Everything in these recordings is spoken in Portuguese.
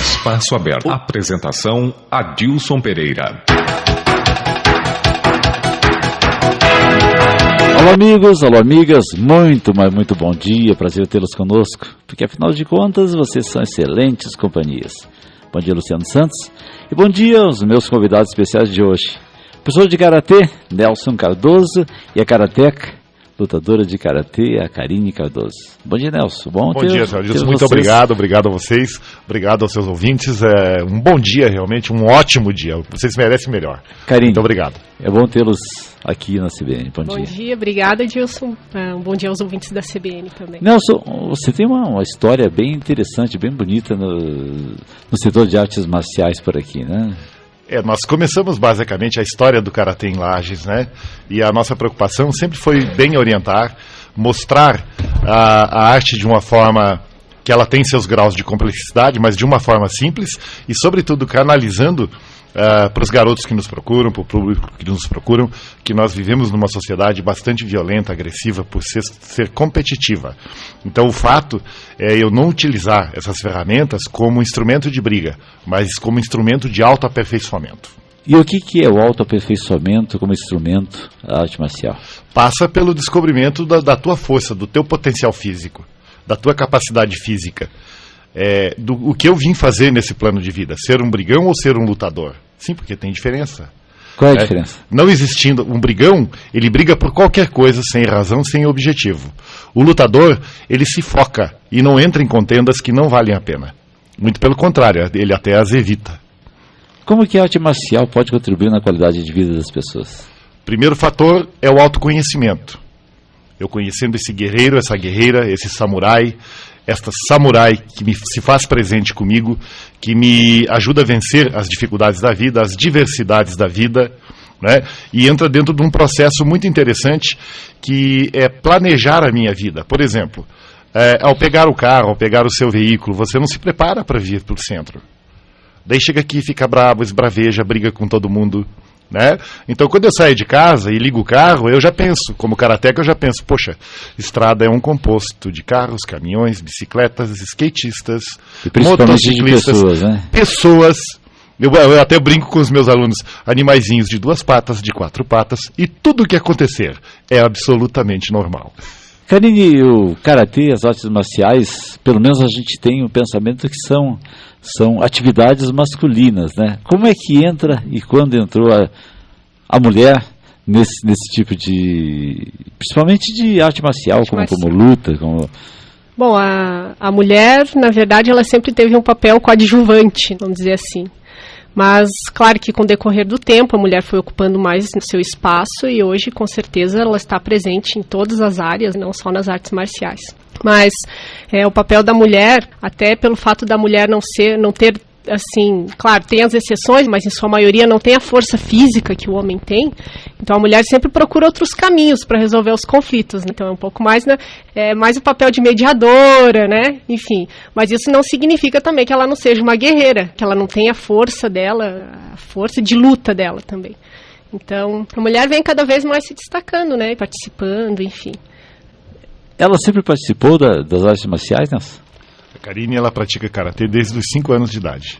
Espaço Aberto. Apresentação: Adilson Pereira. Olá amigos, olá amigas, muito bom dia, prazer tê-los conosco, porque afinal de contas vocês são excelentes companhias. Bom dia Luciano Santos e bom dia aos meus convidados especiais de hoje. Professor de Karatê, Nelson Cardoso, e a karateca, lutadora de Karatê, a Karine Cardoso. Bom dia, Nelson. Bom dia, senhor Adilson. Muito obrigado a vocês, obrigado aos seus ouvintes. Um bom dia, realmente, um ótimo dia. Vocês merecem melhor. Karine, muito obrigado. É bom tê-los aqui na CBN. Bom dia, obrigada, Adilson. Um bom dia aos ouvintes da CBN também. Nelson, você tem uma história bem interessante, bem bonita no setor de artes marciais por aqui, né? Nós começamos basicamente a história do Karatê em Lages, né? E a nossa preocupação sempre foi bem orientar, mostrar a arte de uma forma que ela tem seus graus de complexidade, mas de uma forma simples e, sobretudo, canalizando para os garotos que nos procuram, para o público que nos procuram, que nós vivemos numa sociedade bastante violenta, agressiva, por ser competitiva. Então o fato é eu não utilizar essas ferramentas como instrumento de briga, mas como instrumento de autoaperfeiçoamento. E o que é o autoaperfeiçoamento como instrumento da arte marcial? Passa pelo descobrimento da tua força, do teu potencial físico, da tua capacidade física. O que eu vim fazer nesse plano de vida, ser um brigão ou ser um lutador? Sim, porque tem diferença. Qual é a diferença? Não existindo um brigão, ele briga por qualquer coisa, sem razão, sem objetivo. O lutador, ele se foca e não entra em contendas que não valem a pena. Muito pelo contrário, ele até as evita. Como que a arte marcial pode contribuir na qualidade de vida das pessoas? Primeiro fator é o autoconhecimento. Eu conhecendo esse guerreiro, essa guerreira, esse samurai, esta samurai que se faz presente comigo, que me ajuda a vencer as dificuldades da vida, as diversidades da vida, né? E entra dentro de um processo muito interessante que é planejar a minha vida. Por exemplo, ao pegar o carro, ao pegar o seu veículo, você não se prepara para vir para o centro. Daí chega aqui, fica bravo, esbraveja, briga com todo mundo, né? Então quando eu saio de casa e ligo o carro, eu já penso, como karateca eu já penso, poxa, estrada é um composto de carros, caminhões, bicicletas, skatistas, motociclistas, pessoas. Eu até brinco com os meus alunos, animaizinhos de 2 patas, de 4 patas, e tudo o que acontecer é absolutamente normal. Karine, o karatê, as artes marciais, pelo menos a gente tem um pensamento que são atividades masculinas, né? Como é que entra e quando entrou a mulher nesse tipo de, principalmente de arte marcial, como luta, como... Bom, a mulher, na verdade, ela sempre teve um papel coadjuvante, vamos dizer assim. Mas, claro que com o decorrer do tempo, a mulher foi ocupando mais o seu espaço e hoje, com certeza, ela está presente em todas as áreas, não só nas artes marciais. Mas o papel da mulher, até pelo fato da mulher não ter, assim, claro, tem as exceções, mas em sua maioria não tem a força física que o homem tem. Então a mulher sempre procura outros caminhos para resolver os conflitos, né? Então é um pouco mais, né, mais o papel de mediadora, né? Enfim, mas isso não significa também que ela não seja uma guerreira, que ela não tenha a força dela, a força de luta dela também. Então a mulher vem cada vez mais se destacando, né, participando, enfim. Ela sempre participou das artes marciais, né? A Karine, ela pratica karatê desde os 5 anos de idade.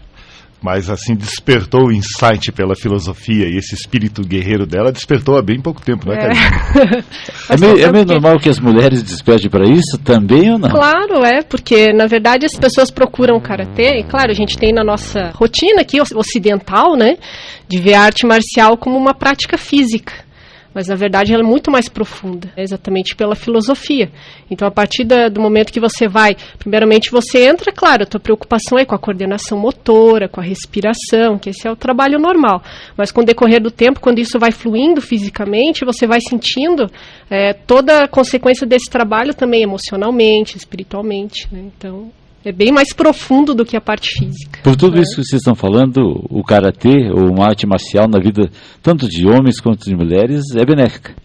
Mas, assim, despertou o insight pela filosofia e esse espírito guerreiro dela despertou há bem pouco tempo, não é, Karine? É meio normal que as mulheres despertem para isso também ou não? Claro, porque, na verdade, as pessoas procuram o karatê, e, claro, a gente tem na nossa rotina aqui, ocidental, né, de ver a arte marcial como uma prática física. Mas, na verdade, ela é muito mais profunda, exatamente pela filosofia. Então, a partir do momento que você vai, primeiramente você entra, claro, a tua preocupação é com a coordenação motora, com a respiração, que esse é o trabalho normal. Mas, com o decorrer do tempo, quando isso vai fluindo fisicamente, você vai sentindo toda a consequência desse trabalho também emocionalmente, espiritualmente, né? Então... é bem mais profundo do que a parte física. Por tudo isso que vocês estão falando, o karatê, ou uma arte marcial na vida tanto de homens quanto de mulheres, é benéfica.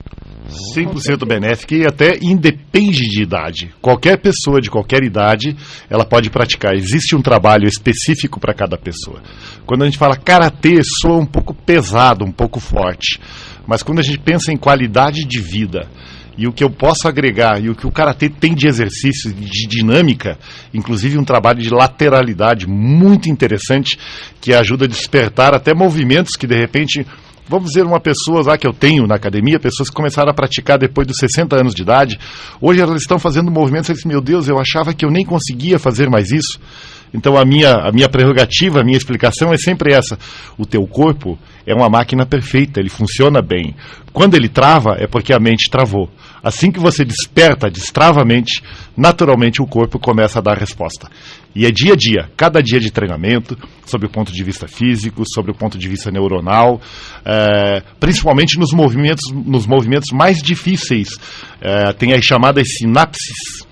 100% benéfica e até independe de idade. Qualquer pessoa de qualquer idade, ela pode praticar. Existe um trabalho específico para cada pessoa. Quando a gente fala karatê, soa um pouco pesado, um pouco forte. Mas quando a gente pensa em qualidade de vida e o que eu posso agregar, e o que o karatê tem de exercício, de dinâmica, inclusive um trabalho de lateralidade muito interessante, que ajuda a despertar até movimentos que de repente, vamos dizer, uma pessoa lá que eu tenho na academia, pessoas que começaram a praticar depois dos 60 anos de idade, hoje elas estão fazendo movimentos e dizem, meu Deus, eu achava que eu nem conseguia fazer mais isso. Então a minha prerrogativa, a minha explicação é sempre essa: o teu corpo é uma máquina perfeita, ele funciona bem. Quando ele trava, é porque a mente travou. Assim que você desperta, destrava a mente, naturalmente o corpo começa a dar resposta. E é dia a dia, cada dia de treinamento, sob o ponto de vista físico, sob o ponto de vista neuronal, principalmente nos movimentos mais difíceis. Tem as chamadas sinapses.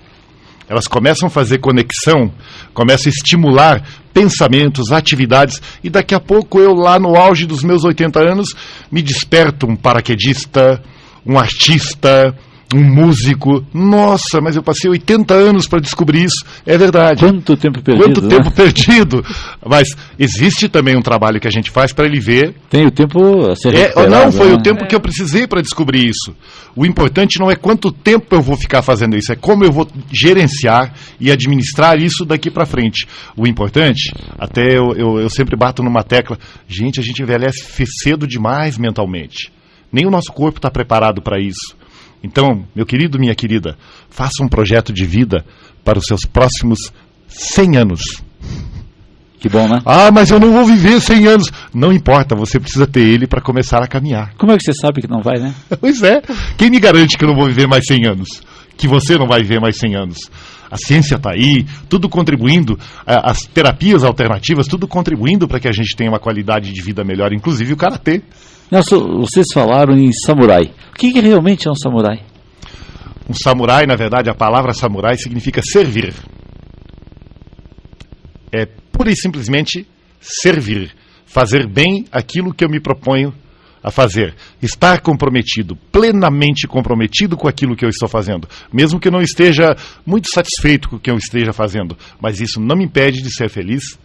Elas começam a fazer conexão, começam a estimular pensamentos, atividades, e daqui a pouco eu, lá no auge dos meus 80 anos, me desperto um paraquedista, um artista, um músico. Nossa, mas eu passei 80 anos para descobrir isso. É verdade. Quanto tempo perdido. Quanto tempo perdido. Mas existe também um trabalho que a gente faz para ele ver. Tem o tempo a ser recuperado, não, foi né? o tempo que eu precisei para descobrir isso. O importante não é quanto tempo eu vou ficar fazendo isso, é como eu vou gerenciar e administrar isso daqui para frente. O importante, até eu sempre bato numa tecla, gente, a gente envelhece cedo demais mentalmente. Nem o nosso corpo está preparado para isso. Então, meu querido, minha querida, faça um projeto de vida para os seus próximos 100 anos. Que bom, né? Ah, mas eu não vou viver 100 anos. Não importa, você precisa ter ele para começar a caminhar. Como é que você sabe que não vai, né? Pois é. Quem me garante que eu não vou viver mais 100 anos? Que você não vai viver mais 100 anos? A ciência está aí, tudo contribuindo, as terapias alternativas, tudo contribuindo para que a gente tenha uma qualidade de vida melhor, inclusive o karatê. Nelson, vocês falaram em samurai. O que realmente é um samurai? Um samurai, na verdade, a palavra samurai significa servir. É pura e simplesmente servir. Fazer bem aquilo que eu me proponho a fazer. Estar comprometido, plenamente comprometido com aquilo que eu estou fazendo. Mesmo que eu não esteja muito satisfeito com o que eu esteja fazendo. Mas isso não me impede de ser feliz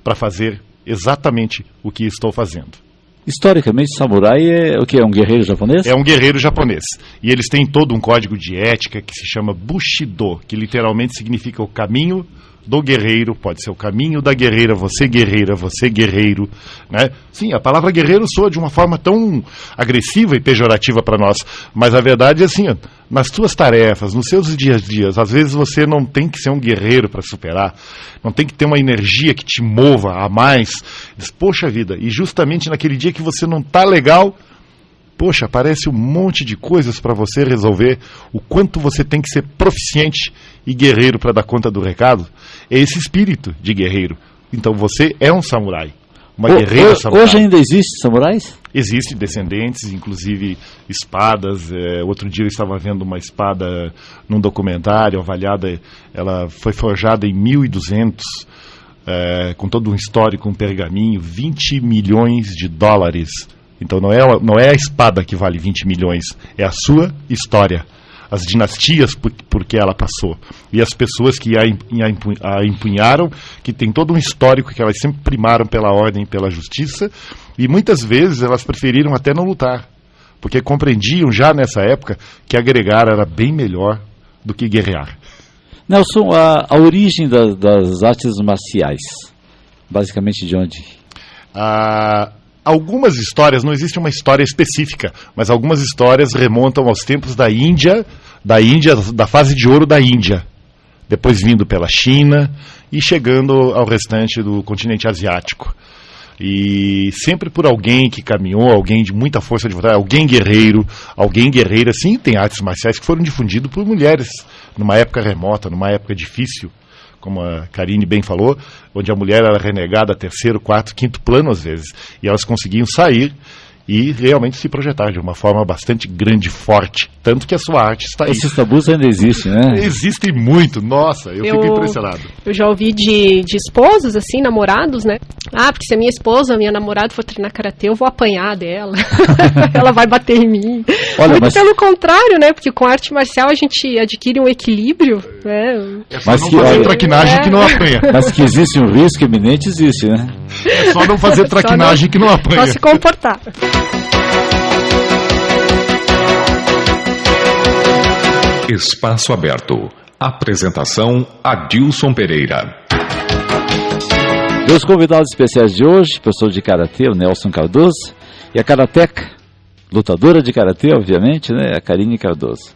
para fazer exatamente o que estou fazendo. Historicamente, samurai é o que? É um guerreiro japonês? É um guerreiro japonês. E eles têm todo um código de ética que se chama Bushido, que literalmente significa o caminho do guerreiro, pode ser o caminho da guerreira, você guerreiro, né? Sim, a palavra guerreiro soa de uma forma tão agressiva e pejorativa para nós, mas a verdade é assim, nas suas tarefas, nos seus dias a dias, às vezes você não tem que ser um guerreiro para superar, não tem que ter uma energia que te mova a mais. Diz, poxa vida, e justamente naquele dia que você não está legal, poxa, aparece um monte de coisas para você resolver, o quanto você tem que ser proficiente e guerreiro para dar conta do recado. É esse espírito de guerreiro. Então você é um samurai, uma guerreira samurai. Hoje ainda existe samurais? Existem descendentes, inclusive espadas. Outro dia eu estava vendo uma espada num documentário avaliada, ela foi forjada em 1200, com todo um histórico, um pergaminho, 20 milhões de dólares. Então não é a espada que vale 20 milhões, é a sua história, as dinastias por que ela passou, e as pessoas que a empunharam, que tem todo um histórico, que elas sempre primaram pela ordem e pela justiça, e muitas vezes elas preferiram até não lutar, porque compreendiam já nessa época que agregar era bem melhor do que guerrear. Nelson, a origem das artes marciais, basicamente de onde? Algumas histórias, não existe uma história específica, mas algumas histórias remontam aos tempos da Índia, da fase de ouro da Índia, depois vindo pela China e chegando ao restante do continente asiático. E sempre por alguém que caminhou, alguém de muita força de vontade, alguém guerreira, sim, tem artes marciais que foram difundidas por mulheres numa época remota, numa época difícil, como a Karine bem falou, onde a mulher era renegada a terceiro, quarto, quinto plano às vezes, e elas conseguiam sair e realmente se projetar de uma forma bastante grande e forte, tanto que a sua arte está aí. Esses tabus ainda existem, né? Existem muito, nossa, eu fico impressionado. Eu já ouvi de esposos, assim, namorados, né? Porque se a minha esposa, a minha namorada for treinar karatê, eu vou apanhar dela, ela vai bater em mim. Olha, muito pelo contrário, né? Porque com a arte marcial a gente adquire um equilíbrio, né? É só não fazer traquinagem que não apanha. Mas que existe um risco iminente, existe, né? É só não fazer traquinagem que não apanha. Só se comportar. Espaço Aberto. Apresentação Adilson Pereira. Meus convidados especiais de hoje, professor de Karatê, o Nelson Cardoso, e a karateca, lutadora de Karatê, obviamente, né, a Karine Cardoso.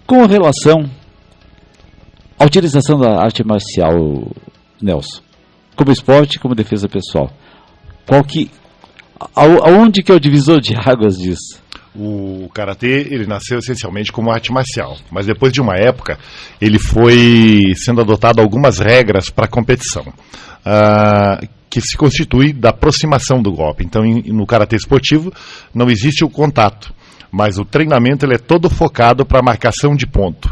Com relação à utilização da arte marcial, Nelson, como esporte e como defesa pessoal, aonde que é o divisor de águas disso? O Karatê, ele nasceu essencialmente como arte marcial, mas depois de uma época, ele foi sendo adotado algumas regras para a competição, que se constitui da aproximação do golpe. Então, no Karatê esportivo, não existe o contato, mas o treinamento ele é todo focado para a marcação de ponto,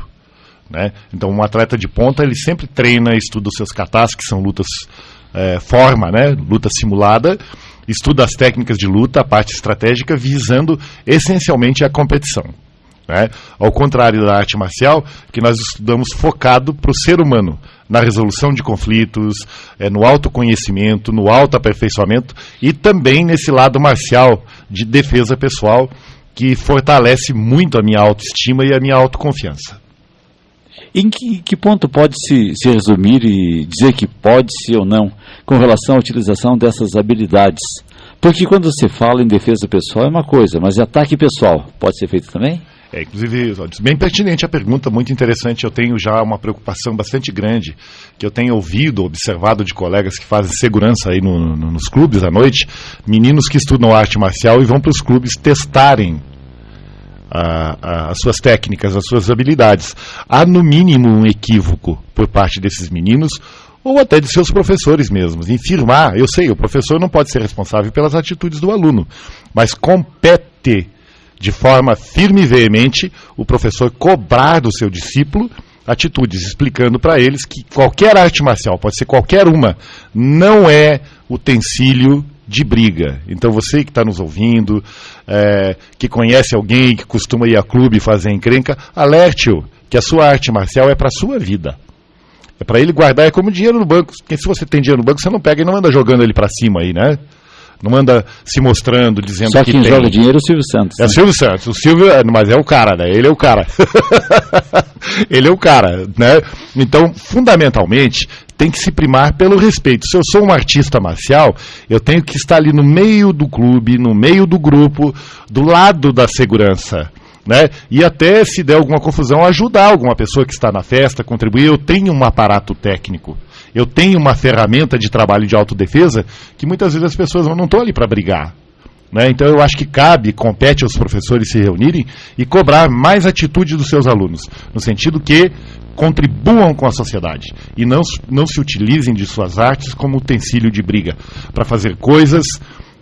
né? Então, um atleta de ponta, ele sempre treina, estuda os seus katas, que são lutas, né? Luta simulada, estuda as técnicas de luta, a parte estratégica, visando essencialmente a competição, né? Ao contrário da arte marcial, que nós estudamos focado para o ser humano, na resolução de conflitos, no autoconhecimento, no autoaperfeiçoamento e também nesse lado marcial de defesa pessoal, que fortalece muito a minha autoestima e a minha autoconfiança. Em que ponto pode-se resumir e dizer que pode-se ou não com relação à utilização dessas habilidades? Porque quando se fala em defesa pessoal é uma coisa, mas ataque pessoal pode ser feito também? Inclusive, bem pertinente a pergunta, muito interessante. Eu tenho já uma preocupação bastante grande, que eu tenho ouvido, observado de colegas que fazem segurança aí nos clubes à noite, meninos que estudam arte marcial e vão para os clubes testarem as suas técnicas, as suas habilidades. Há, no mínimo, um equívoco por parte desses meninos, ou até de seus professores mesmos, em firmar, eu sei, o professor não pode ser responsável pelas atitudes do aluno, mas compete de forma firme e veemente o professor cobrar do seu discípulo atitudes, explicando para eles que qualquer arte marcial, pode ser qualquer uma, não é utensílio de briga. Então você que está nos ouvindo, que conhece alguém que costuma ir a clube e fazer encrenca, alerte-o que a sua arte marcial é para a sua vida. É para ele guardar, é como dinheiro no banco. Porque se você tem dinheiro no banco, você não pega e não anda jogando ele para cima aí, né? Não anda se mostrando, dizendo só que quem tem. joga dinheiro é o Silvio Santos. É o Silvio Santos. O Silvio, mas é o cara, né? Ele é o cara. Ele é o cara, né? Então, fundamentalmente, tem que se primar pelo respeito. Se eu sou um artista marcial, eu tenho que estar ali no meio do clube, no meio do grupo, do lado da segurança, né? E até, se der alguma confusão, ajudar alguma pessoa que está na festa, contribuir. Eu tenho um aparato técnico, eu tenho uma ferramenta de trabalho de autodefesa que muitas vezes as pessoas não estão ali para brigar, né? Então eu acho que compete aos professores se reunirem e cobrar mais atitude dos seus alunos, no sentido que contribuam com a sociedade e não se utilizem de suas artes como utensílio de briga, para fazer coisas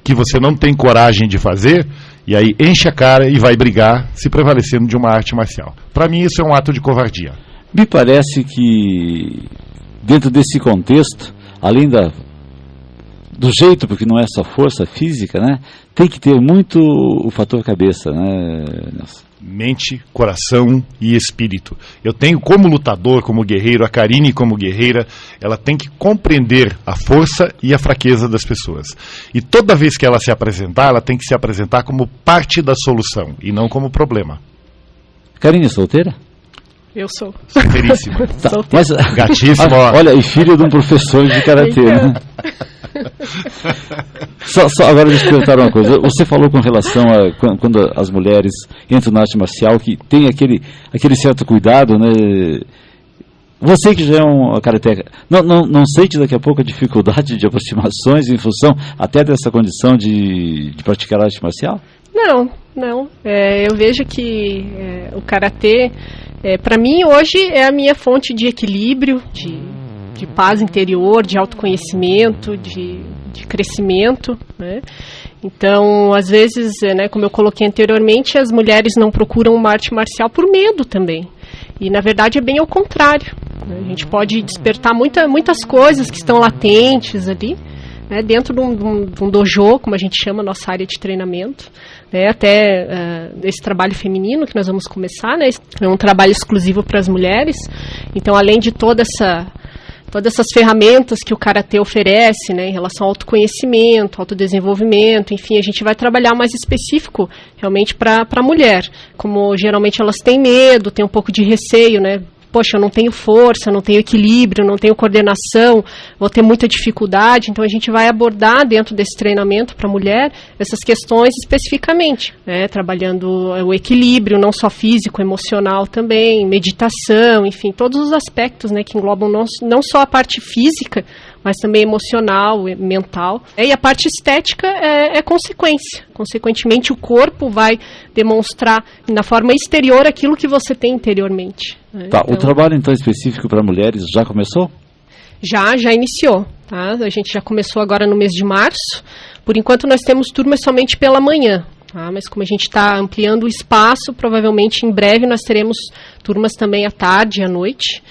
que você não tem coragem de fazer, e aí enche a cara e vai brigar, se prevalecendo de uma arte marcial. Para mim isso é um ato de covardia. Me parece que dentro desse contexto, além do jeito, porque não é só força física, né? Tem que ter muito o fator cabeça, né, Nelson? Mente, coração e espírito. Eu tenho como lutador, como guerreiro, a Karine como guerreira, ela tem que compreender a força e a fraqueza das pessoas. E toda vez que ela se apresentar, ela tem que se apresentar como parte da solução e não como problema. Karine é solteira? Eu sou. Solteiríssima. Tá, mas, gatíssima. Olha, e filho de um professor de karatê, né? Só agora deixa eu perguntar uma coisa. Você falou com relação a quando as mulheres entram na arte marcial, que tem aquele certo cuidado, né? Você que já é um karateca, não sente daqui a pouco a dificuldade de aproximações em função até dessa condição de praticar arte marcial? Não. Eu vejo que o karatê, para mim hoje, é a minha fonte de equilíbrio, de paz interior, de autoconhecimento, de crescimento, né? Então, às vezes, como eu coloquei anteriormente, as mulheres não procuram uma arte marcial por medo também. E, na verdade, é bem ao contrário, né? A gente pode despertar muitas coisas que estão latentes ali, né, dentro de um dojo, como a gente chama, nossa área de treinamento, né, até esse trabalho feminino que nós vamos começar, né, é um trabalho exclusivo para as mulheres. Então, além de toda todas essas ferramentas que o Karatê oferece, né, em relação ao autoconhecimento, autodesenvolvimento, enfim, a gente vai trabalhar mais específico realmente para a mulher. Como geralmente elas têm medo, têm um pouco de receio, né? Poxa, eu não tenho força, não tenho equilíbrio, não tenho coordenação, vou ter muita dificuldade. Então, a gente vai abordar dentro desse treinamento para a mulher essas questões especificamente, né? Trabalhando o equilíbrio, não só físico, emocional também, meditação, enfim, todos os aspectos, né, que englobam não só a parte física, mas também emocional, mental. E a parte estética é consequência. Consequentemente, o corpo vai demonstrar na forma exterior aquilo que você tem interiormente. Né? Tá, então, o trabalho então específico para mulheres já começou? Já iniciou. Tá? A gente já começou agora no mês de março. Por enquanto nós temos turmas somente pela manhã. Tá? Mas como a gente está ampliando o espaço, provavelmente em breve nós teremos turmas também à tarde e à noite.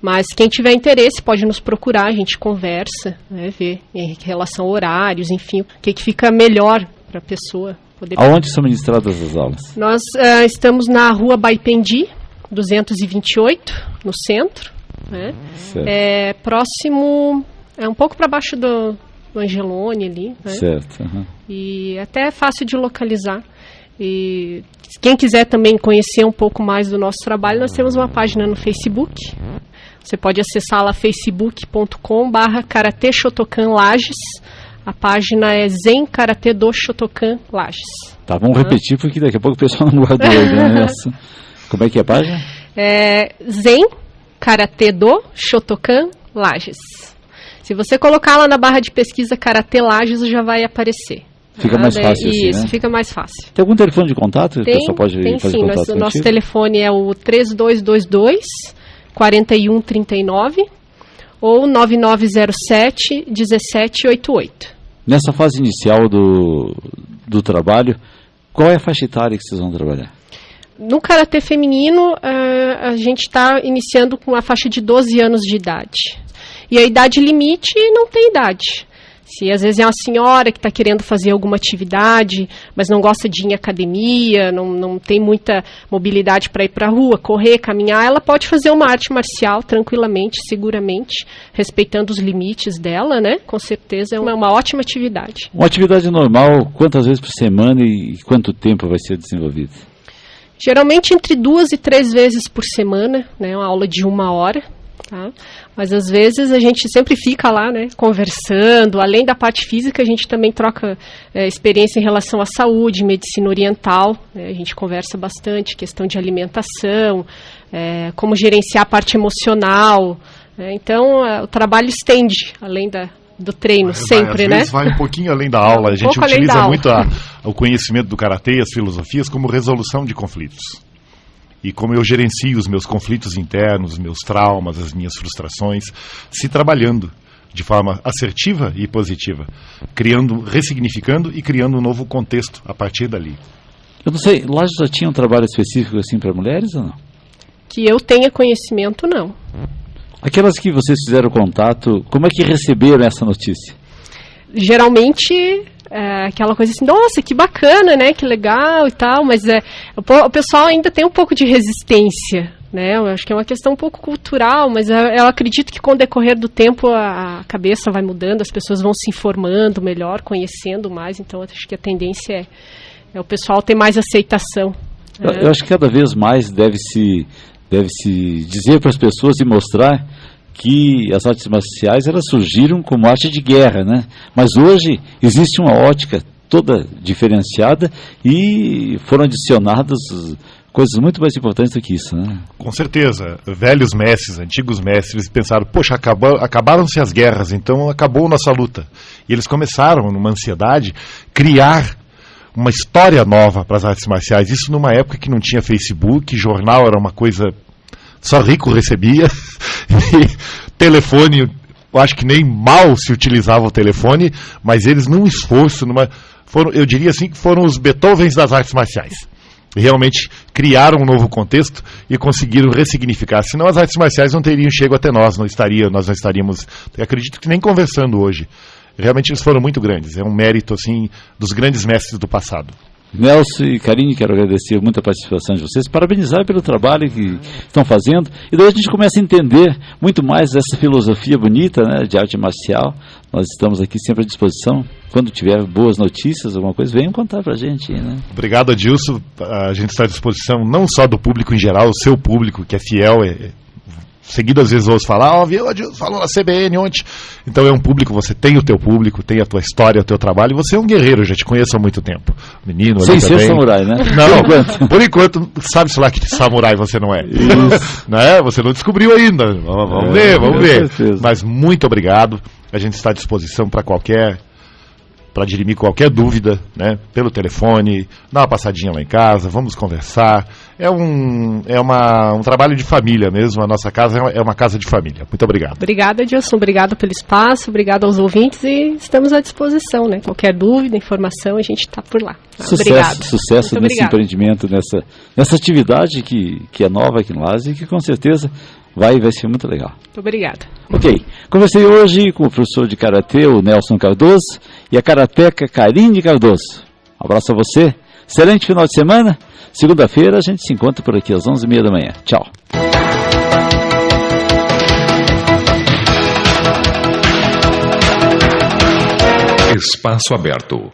Mas quem tiver interesse pode nos procurar, a gente conversa, né, ver em relação a horários, enfim, o que fica melhor para a pessoa poder... Aonde são ministradas as aulas? Nós estamos na rua Baipendi, 228, no centro, né? Próximo, um pouco para baixo do Angelone ali, né? Certo. E até é fácil de localizar. E quem quiser também conhecer um pouco mais do nosso trabalho, nós temos uma página no Facebook. Você pode acessar lá facebook.com/Karatê Shotokan Lages. A página é Zen Karatê do Shotokan Lages. Tá, vamos repetir porque daqui a pouco o pessoal não guardou né? Como é que é a página? Zen Karatê do Shotokan Lages. Se você colocar lá na barra de pesquisa Karatê Lages, já vai aparecer. Fica mais fácil assim, isso, né? Fica mais fácil. Tem algum telefone de contato? Tem, o pessoal pode fazer sim. Contato Nosso telefone é o 3222-4139 ou 9907-1788. Nessa fase inicial do trabalho, qual é a faixa etária que vocês vão trabalhar? No Karatê feminino, a gente está iniciando com a faixa de 12 anos de idade. E a idade limite não tem idade. Se às vezes é uma senhora que está querendo fazer alguma atividade, mas não gosta de ir em academia, não tem muita mobilidade para ir para a rua, correr, caminhar, ela pode fazer uma arte marcial tranquilamente, seguramente, respeitando os limites dela, né? Com certeza é uma ótima atividade. Uma atividade normal, quantas vezes por semana e quanto tempo vai ser desenvolvida? Geralmente entre 2 e 3 vezes por semana, né? Uma aula de 1 hora. Tá? Mas às vezes a gente sempre fica lá, né, conversando. Além da parte física, a gente também troca experiência em relação à saúde, medicina oriental, né? A gente conversa bastante, questão de alimentação, como gerenciar a parte emocional, né? Então o trabalho estende além do treino, sempre, né? Às vezes vai um pouquinho além da aula. A gente utiliza muito o conhecimento do Karatê e as filosofias como resolução de conflitos. E como eu gerencio os meus conflitos internos, os meus traumas, as minhas frustrações, se trabalhando de forma assertiva e positiva, ressignificando e criando um novo contexto a partir dali. Eu não sei, lá já tinha um trabalho específico assim para mulheres ou não? Que eu tenha conhecimento, não. Aquelas que vocês fizeram contato, como é que receberam essa notícia? Geralmente... aquela coisa assim, nossa, que bacana, né, que legal e tal, mas o pessoal ainda tem um pouco de resistência, né, eu acho que é uma questão um pouco cultural, mas eu acredito que com o decorrer do tempo a cabeça vai mudando, as pessoas vão se informando melhor, conhecendo mais, então acho que a tendência é o pessoal ter mais aceitação. Eu acho que cada vez mais deve-se dizer para as pessoas e mostrar que as artes marciais elas surgiram como arte de guerra, né? Mas hoje existe uma ótica toda diferenciada e foram adicionadas coisas muito mais importantes do que isso, né? Com certeza. Velhos mestres, antigos mestres pensaram, poxa, acabaram-se as guerras, então acabou nossa luta. E eles começaram, numa ansiedade, criar uma história nova para as artes marciais. Isso numa época que não tinha Facebook, jornal era uma coisa... Só rico recebia, e telefone, eu acho que nem mal se utilizava o telefone, mas eles num esforço, eu diria assim que foram os Beethovens das artes marciais. Realmente criaram um novo contexto e conseguiram ressignificar. Senão as artes marciais não teriam chego até nós, nós não estaríamos, acredito que nem conversando hoje. Realmente eles foram muito grandes, é um mérito assim dos grandes mestres do passado. Nelson e Karine, quero agradecer muito a participação de vocês, parabenizar pelo trabalho que estão fazendo, e daí a gente começa a entender muito mais dessa filosofia bonita, né, de arte marcial. Nós estamos aqui sempre à disposição. Quando tiver boas notícias, alguma coisa, venham contar pra gente, né? Obrigado, Adilson. A gente está à disposição não só do público em geral, o seu público que é fiel. Seguido às vezes ouço falar, viu, Adilson falou na CBN ontem. Então é um público, você tem o teu público, tem a tua história, o teu trabalho, e você é um guerreiro, eu já te conheço há muito tempo. Menino, sem ser samurai, né? Não, por enquanto, sabe-se lá que samurai você não é. Isso. Né? Você não descobriu ainda. Vamos ver. Certeza. Mas muito obrigado. A gente está à disposição para dirimir qualquer dúvida, né? Pelo telefone, dá uma passadinha lá em casa, vamos conversar. É um trabalho de família mesmo, a nossa casa é uma casa de família. Muito obrigado. Obrigada, Adilson, obrigado pelo espaço, obrigado aos ouvintes e estamos à disposição, né? Qualquer dúvida, informação, a gente está por lá. Sucesso nesse empreendimento, nessa atividade que é nova aqui em Lages e que com certeza vai ser muito legal. Muito obrigada. Ok, conversei hoje com o professor de Karatê, o Nelson Cardoso, e a karateca Karine Cardoso. Um abraço a você, excelente final de semana. Segunda-feira a gente se encontra por aqui às 11h30 da manhã. Tchau. Espaço Aberto.